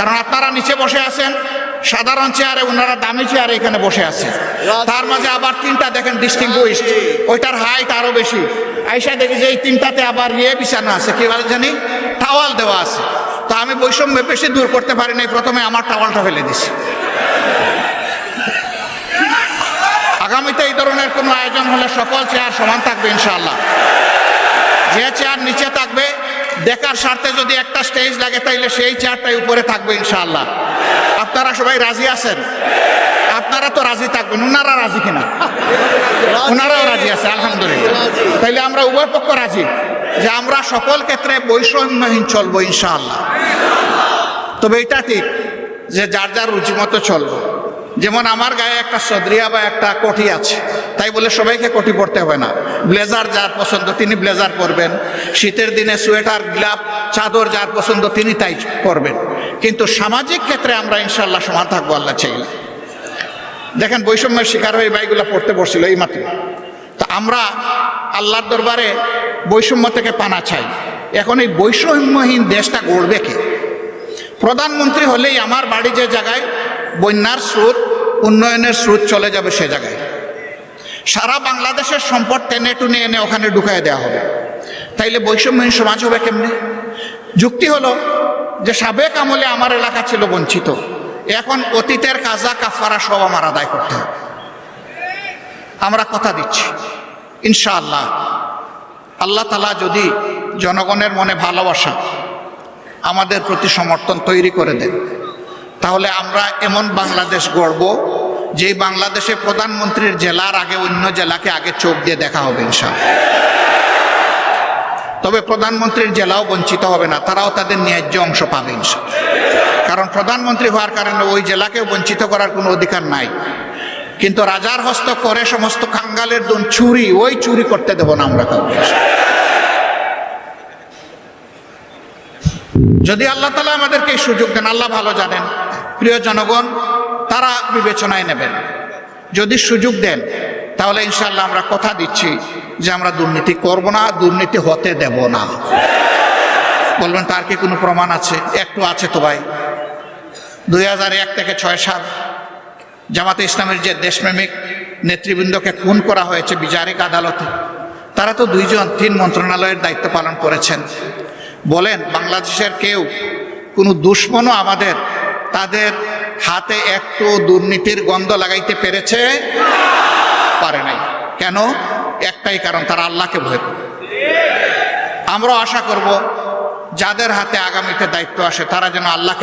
কারণ আপনারা নিচে বসে আছেন সাধারণ চেয়ারে, ওনারা দামি চেয়ারে এখানে বসে আছে। তার মাঝে আবার তিনটা দেখেন ডিস্টিংগুইশড, ওইটার হাইট আরো বেশি। আইসা দেখি যে এই তিনটাতে আবার বিছানো আছে, কি বলে জানি, টাওয়াল দেওয়া আছে। তো আমি বৈষম্য বেশি দূর করতে পারি নাই, প্রথমে আমার টাওয়ালটা ফেলে দিছি। আগামীতে এই ধরনের কোনো আয়োজন হলে সকল চেয়ার সমান থাকবে ইনশাআল্লাহ। যে চেয়ার নিচে থাকবে দেখার স্বার্থে যদি একটা স্টেজ লাগে তাইলে সেই চেয়ারটাই উপরে থাকবে ইনশাআল্লাহ। আপনারা সবাই রাজি আছেন? আপনারা তো রাজি থাকবেন, ওনারা রাজি কিনা? ওনারাও রাজি আছে, আলহামদুলিল্লাহ। তাইলে আমরা উভয় পক্ষ রাজি যে আমরা সকল ক্ষেত্রে বৈষম্যহীন চলবো ইনশাআল্লাহ। তবে এটা ঠিক যে যার যার রুচি মতো চলবো। যেমন আমার গায়ে একটা সদরিয়া বা একটা কোটি আছে, তাই বলে সবাইকে কোটি পরতে হবে না। ব্লেজার যার পছন্দ তিনি ব্লেজার পরবেন, শীতের দিনে সোয়েটার, গ্লাভ, চাদর যার পছন্দ তিনি তাই পরবেন। কিন্তু সামাজিক ক্ষেত্রে আমরা ইনশাআল্লাহ সমান থাকবো আল্লাহ চাইলে। দেখেন বৈষম্যের শিকার হয়ে বাইগুলা পড়তে বসছিল এই মাত্র। তো আমরা আল্লাহর দরবারে বৈষম্য থেকে পানা চাই। এখন এই বৈষম্যহীন দেশটা গড়বে কে? প্রধানমন্ত্রী হলেই আমার বাড়ি যে জায়গায় বন্যার স্রোত, উন্নয়নের স্রোত চলে যাবে সে জায়গায়। সারা বাংলাদেশের সম্পদ টেনে টুনে এনে ওখানে ঢুকাই দেওয়া হবে। তাইলে বৈষম্যহীন সমাজ হবে কেমনে? যুক্তি হলো যে সাবেক আমলে আমার এলাকা ছিল বঞ্চিত, এখন অতীতের কাজা কাফারা সব আমার আদায় করতে হবে। আমরা কথা দিচ্ছি ইনশাআল্লাহ আল্লাহ তাআলা যদি জনগণের মনে ভালোবাসা, আমাদের প্রতি সমর্থন তৈরি করে দেন, তাহলে আমরা এমন বাংলাদেশ গড়ব যেই বাংলাদেশে প্রধানমন্ত্রীর জেলার আগে অন্য জেলাকে আগে চোখ দিয়ে দেখা হবে ইনশাআল্লাহ। তবে প্রধানমন্ত্রীর জেলাও বঞ্চিত হবে না, তারাও তাদের ন্যায্য অংশ পাবে ইনশাআল্লাহ। কারণ প্রধানমন্ত্রী হওয়ার কারণে ওই জেলাকেও বঞ্চিত করার কোনো অধিকার নাই। কিন্তু রাজার হস্ত করে সমস্ত কাঙ্গালের দুন চুরি, ওই চুরি করতে দেব না আমরা কাউকে। যদি আল্লাহ তাআলা আমাদেরকে এই সুযোগ দেন, আল্লাহ ভালো জানেন, প্রিয় জনগণ তারা বিবেচনায় নেবেন। যদি সুযোগ দেন তাহলে ইনশাআল্লাহ আমরা কথা দিচ্ছি যে আমরা দুর্নীতি করব না, দুর্নীতি হতে দেব না। বলবেন তার কি কোনো প্রমাণ আছে? একটু আছে তো ভাই। 2001 থেকে 6 সাল জামাতে ইসলামের যে দেশপ্রেমিক নেতৃবৃন্দকে খুন করা হয়েছে বিচারিক আদালতে, তারা তো 2 জন 3 মন্ত্রণালয়ের দায়িত্ব পালন করেছেন। বলেন বাংলাদেশের কেউ কোনো দুশ্মনও আমাদের তাদের হাতে একটু দুর্নীতির গন্ধ লাগাইতে পেরেছে? পারে নাই। কেন? একটাই কারণ, তারা আল্লাহকে ভয় করে। আমরা আশা করব যাদের হাতে আগামীতে দায়িত্ব আসে তারা যেন আল্লাহকে